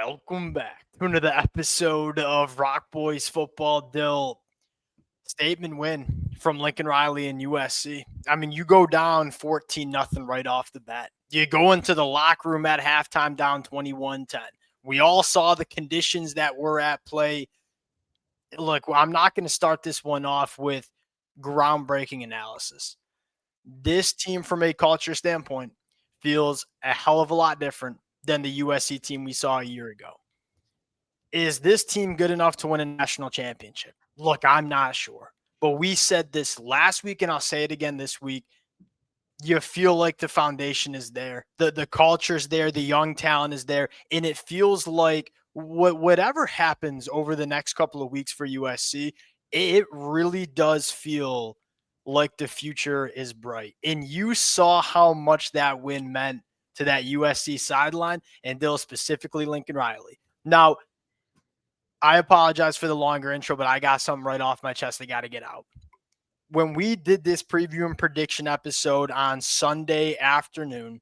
Welcome back to another episode of Rock Boys Football. Dill, statement win from Lincoln Riley and USC. I mean, you go down 14-0 right off the bat. You go into the locker room at halftime down 21-10. We all saw the conditions that were at play. Look, I'm not going to start this one off with groundbreaking analysis. This team, from a culture standpoint, feels a hell of a lot different than the USC team we saw a year ago. Is this team good enough to win a national championship? Look, I'm not sure. But we said this last week, and I'll say it again this week. You feel like the foundation is there. The culture's there. The young talent is there. And it feels like whatever happens over the next couple of weeks for USC, it really does feel like the future is bright. And you saw how much that win meant to that USC sideline, and Dill, specifically Lincoln Riley. Now, I apologize for the longer intro, but I got something right off my chest I got to get out. When we did this preview and prediction episode on Sunday afternoon,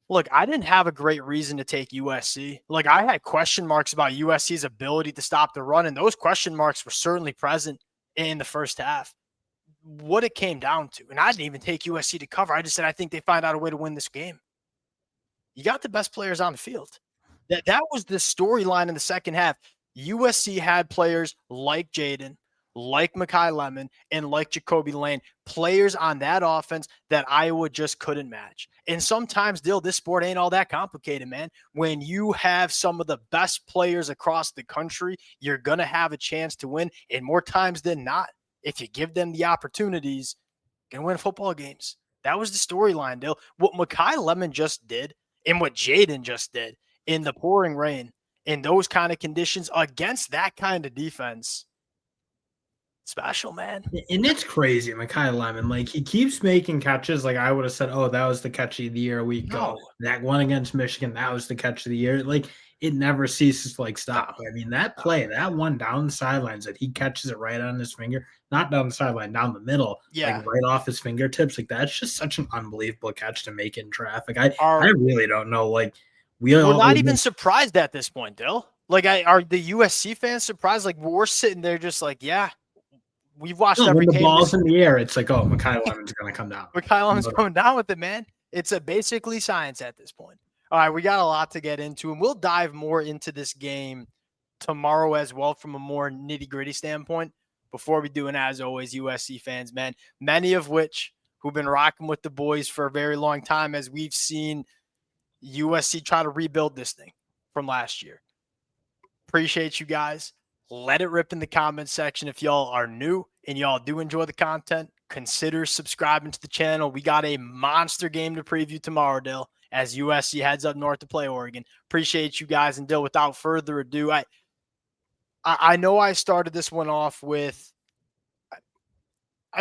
look, I didn't have a great reason to take USC. Like, I had question marks about USC's ability to stop the run, and those question marks were certainly present in the first half. What it came down to, and I didn't even take USC to cover. I just said I think they find out a way to win this game. You got the best players on the field. That was the storyline in the second half. USC had players like Jaden, like Makai Lemon, and like Jacoby Lane, players on that offense that Iowa just couldn't match. And sometimes, Dill, this sport ain't all that complicated, man. When you have some of the best players across the country, you're going to have a chance to win. And more times than not, if you give them the opportunities, you're going to win football games. That was the storyline, Dill. What Makai Lemon just did and what Jaden just did in the pouring rain, in those kind of conditions against that kind of defense, special, man. And it's crazy, Makai Lemon. Like, he keeps making catches. Like, I would have said, oh, that was the catch of the year a week ago. That one against Michigan, that was the catch of the year. Like, it never ceases to, stop. I mean, that play, that one down the sidelines that he catches it right on his finger, not down the sideline, down the middle, right off his fingertips. Like, that's just such an unbelievable catch to make in traffic. I really don't know. Like, we're not even surprised at this point, Dill. Like, are the USC fans surprised? Like, we're sitting there just like, yeah, we've watched every when the game. Ball's in the air, it's like, oh, Makai Lemon's going to come down. Makai Lemon's coming down with it, man. It's basically science at this point. All right, we got a lot to get into, and we'll dive more into this game tomorrow as well from a more nitty-gritty standpoint. Before we do, and as always, USC fans, man, many of which who've been rocking with the boys for a very long time, as we've seen USC try to rebuild this thing from last year. Appreciate you guys. Let it rip in the comments section if y'all are new and y'all do enjoy the content. Consider subscribing to the channel. We got a monster game to preview tomorrow, Dill, as USC heads up north to play Oregon. Appreciate you guys. And Dill, without further ado, I know I started this one off with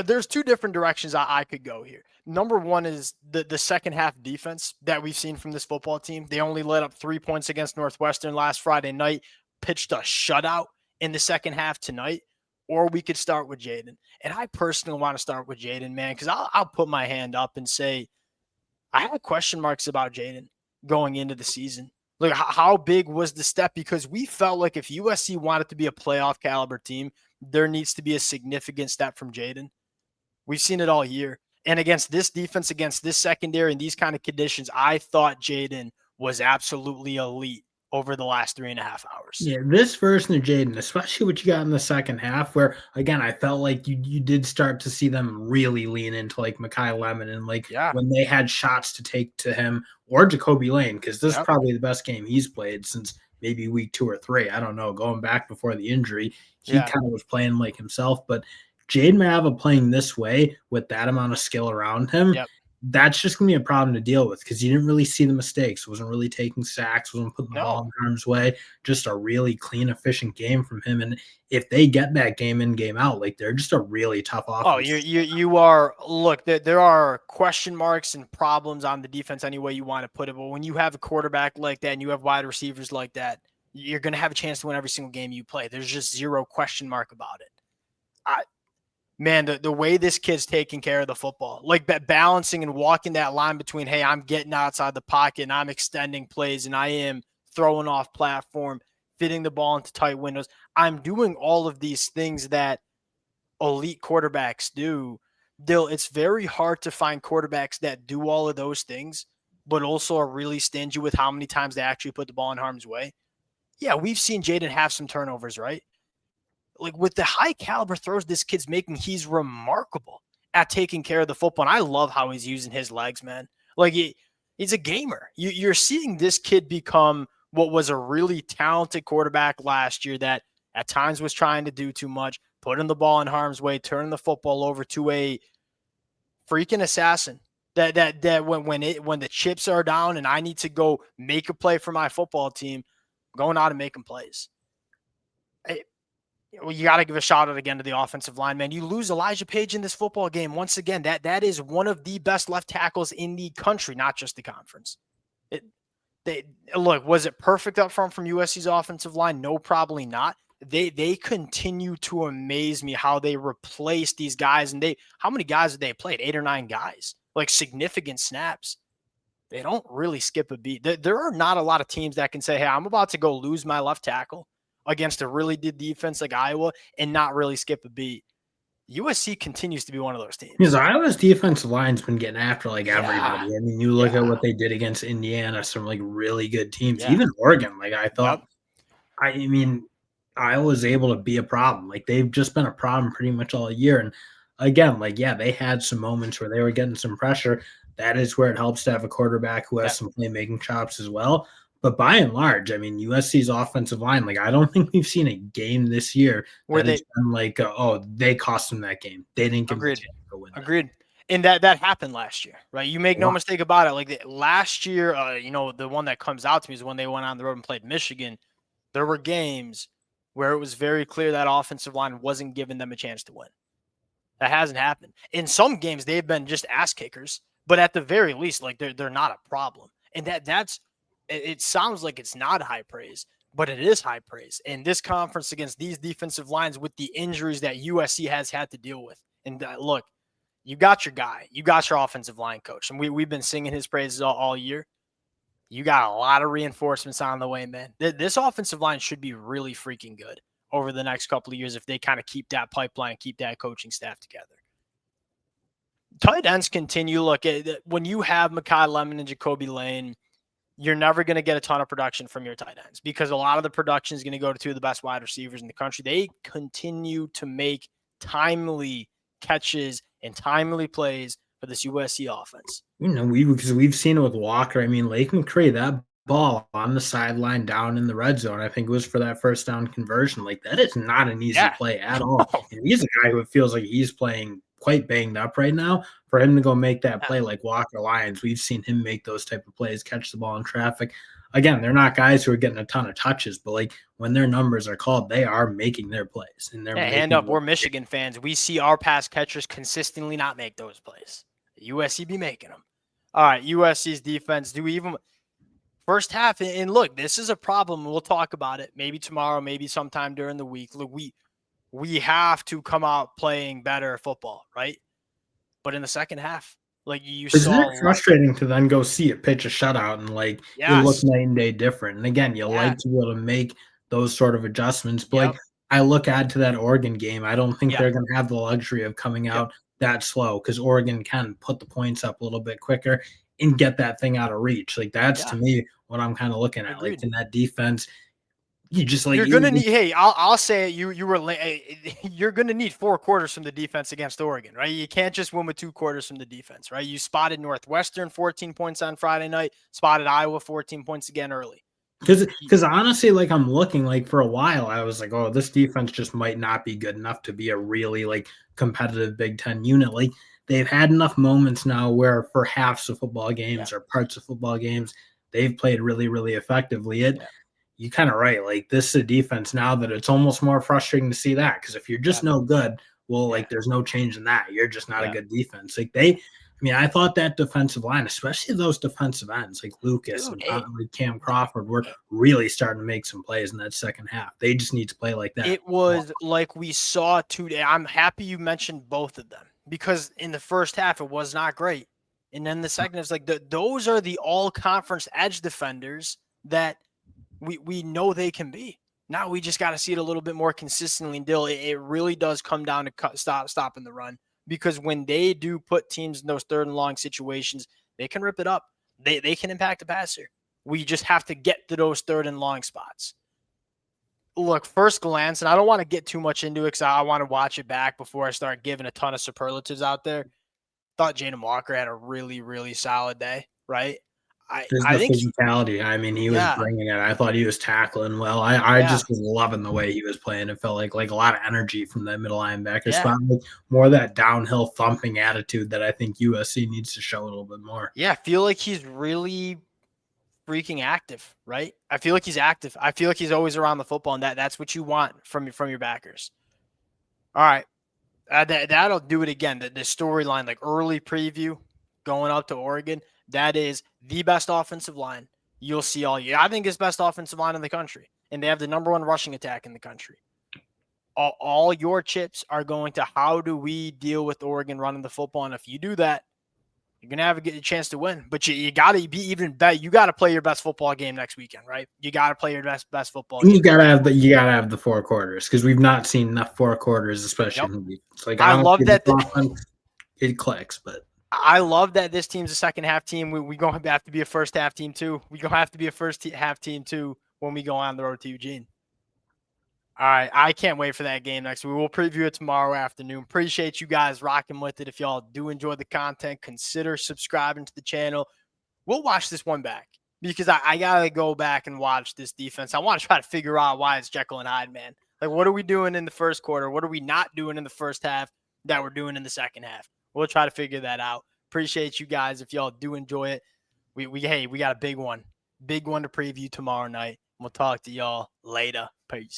there's two different directions I could go here. Number one is the second half defense that we've seen from this football team. They only let up 3 points against Northwestern last Friday night, pitched a shutout in the second half tonight. Or we could start with Jaden. And I personally want to start with Jaden, man, because I'll put my hand up and say I had question marks about Jaden going into the season. Like, how big was the step? Because we felt like if USC wanted to be a playoff caliber team, there needs to be a significant step from Jaden. We've seen it all year. And against this defense, against this secondary, in these kind of conditions, I thought Jaden was absolutely elite over the last 3.5 hours. Yeah, this version of Jaden, especially what you got in the second half, where, again, I felt like you did start to see them really lean into, like, Makai Lemon and, when they had shots to take to him or Jacoby Lane, because this is probably the best game he's played since maybe week 2 or 3. I don't know. Going back before the injury, he kind of was playing like himself. But Jaden Mava playing this way with that amount of skill around him, that's just going to be a problem to deal with because you didn't really see the mistakes. Wasn't really taking sacks, wasn't putting the ball in harm's way. Just a really clean, efficient game from him. And if they get that game in, game out, like, they're just a really tough offense. Oh, you are – look, there are question marks and problems on the defense any way you want to put it. But when you have a quarterback like that and you have wide receivers like that, you're going to have a chance to win every single game you play. There's just zero question mark about it. Man, the way this kid's taking care of the football, like that balancing and walking that line between, hey, I'm getting outside the pocket and I'm extending plays and I am throwing off platform, fitting the ball into tight windows. I'm doing all of these things that elite quarterbacks do. Dill, it's very hard to find quarterbacks that do all of those things, but also are really stingy with how many times they actually put the ball in harm's way. Yeah, we've seen Jaden have some turnovers, right? Like with the high caliber throws this kid's making, he's remarkable at taking care of the football. And I love how he's using his legs, man. Like he's a gamer. You're seeing this kid become what was a really talented quarterback last year that at times was trying to do too much, putting the ball in harm's way, turning the football over to a freaking assassin. That when the chips are down and I need to go make a play for my football team, I'm going out and making plays. Well, you got to give a shout out again to the offensive line, man. You lose Elijah Page in this football game. Once again, that is one of the best left tackles in the country, not just the conference. Look, was it perfect up front from USC's offensive line? No, probably not. They continue to amaze me how they replace these guys. And how many guys have they played? 8 or 9 guys, like significant snaps. They don't really skip a beat. There are not a lot of teams that can say, hey, I'm about to go lose my left tackle against a really good defense like Iowa and not really skip a beat. USC continues to be one of those teams. Because Iowa's defensive line's been getting after everybody. I mean, you look at what they did against Indiana, some really good teams. Even Oregon, I thought. I mean, Iowa was able to be a problem. They've just been a problem pretty much all year. And again, they had some moments where they were getting some pressure. That is where it helps to have a quarterback who has some playmaking chops as well. But by and large, I mean, USC's offensive line, I don't think we've seen a game this year where it's been they cost them that game. They didn't give them a chance to win. Agreed. And that happened last year, right? You make no mistake about it. Last year, the one that comes out to me is when they went on the road and played Michigan. There were games where it was very clear that offensive line wasn't giving them a chance to win. That hasn't happened. In some games, they've been just ass kickers, but at the very least, they're not a problem. And that's it sounds like it's not high praise, but it is high praise. In this conference against these defensive lines with the injuries that USC has had to deal with. And look, you got your guy. You got your offensive line coach. And we've been singing his praises all year. You got a lot of reinforcements on the way, man. This offensive line should be really freaking good over the next couple of years if they kind of keep that pipeline, keep that coaching staff together. Tight ends continue. Look, when you have Makai Lemon and Jacoby Lane, you're never going to get a ton of production from your tight ends because a lot of the production is going to go to 2 of the best wide receivers in the country. They continue to make timely catches and timely plays for this USC offense. Because we've seen it with Walker. I mean, Lake McCray, that ball on the sideline down in the red zone, I think it was for that first down conversion. That is not an easy play at all. And he's a guy who feels like he's playing quite banged up right now. For him to go make that play like Walker Lyons, we've seen him make those type of plays, catch the ball in traffic. Again, they're not guys who are getting a ton of touches, but when their numbers are called, they are making their plays. And hand up, we're Michigan fans. We see our pass catchers consistently not make those plays. USC be making them. All right, USC's defense. Do we even first half? And look, this is a problem. We'll talk about it maybe tomorrow, maybe sometime during the week. Look, we have to come out playing better football, right? But in the second half, isn't it frustrating to then go see it pitch a shutout and it look night and day different? And again, you like to be able to make those sort of adjustments. But I look ahead to that Oregon game. I don't think they're going to have the luxury of coming out that slow because Oregon can put the points up a little bit quicker and get that thing out of reach. That's to me what I'm kind of looking at. Agreed. In that defense, you just you're gonna need. Hey, I'll say it. You're gonna need 4 quarters from the defense against Oregon, right? You can't just win with 2 quarters from the defense, right? You spotted Northwestern 14 points on Friday night, spotted Iowa 14 points again early. Because honestly, I'm looking for a while, I was like, oh, this defense just might not be good enough to be a really competitive Big Ten unit. They've had enough moments now where for halves of football games or parts of football games, they've played really effectively. You're kind of right. This is a defense now that it's almost more frustrating to see that because if you're just no good, well, there's no change in that. You're just not a good defense. I thought that defensive line, especially those defensive ends like Lucas and Cam Crawford, were really starting to make some plays in that second half. They just need to play like that. It was like we saw today. I'm happy you mentioned both of them because in the first half, it was not great. And then the second is those are the all-conference edge defenders that we know they can be. Now we just got to see it a little bit more consistently. And Dill, it really does come down to stopping the run, because when they do put teams in those 3rd and long situations, they can rip it up. They can impact the passer. We just have to get to those 3rd and long spots. Look, first glance, and I don't want to get too much into it because I want to watch it back before I start giving a ton of superlatives out there. Thought Jaden Walker had a really, really solid day, right? I think physicality. I mean, he was bringing it. I thought he was tackling well. I just was loving the way he was playing. It felt like a lot of energy from the middle linebacker spot. Like more of that downhill thumping attitude that I think USC needs to show a little bit more. Yeah, I feel like he's really freaking active, right? I feel like he's active. I feel like he's always around the football, and that's what you want from your backers. All right. That'll do it again. The storyline, like early preview going up to Oregon, that is the best offensive line you'll see all year. I think it's best offensive line in the country, and they have the number 1 rushing attack in the country. All your chips are going to how do we deal with Oregon running the football, and if you do that, you're going to have a chance to win. But you got to be even better. You got to play your best football game next weekend, right? You got to play your best football game. You got to have the 4 quarters, because we've not seen enough 4 quarters, especially. It's like I love that it clicks, but I love that this team's a second half team. We're going to have to be a first half team too. We're going to have to be a first half team too when we go on the road to Eugene. All right. I can't wait for that game next week. We'll preview it tomorrow afternoon. Appreciate you guys rocking with it. If y'all do enjoy the content, consider subscribing to the channel. We'll watch this one back, because I got to go back and watch this defense. I want to try to figure out why it's Jekyll and Hyde, man. Like, what are we doing in the first quarter? What are we not doing in the first half that we're doing in the second half? We'll try to figure that out. Appreciate you guys. If y'all do enjoy it, we got a big one to preview tomorrow night. We'll talk to y'all later. Peace.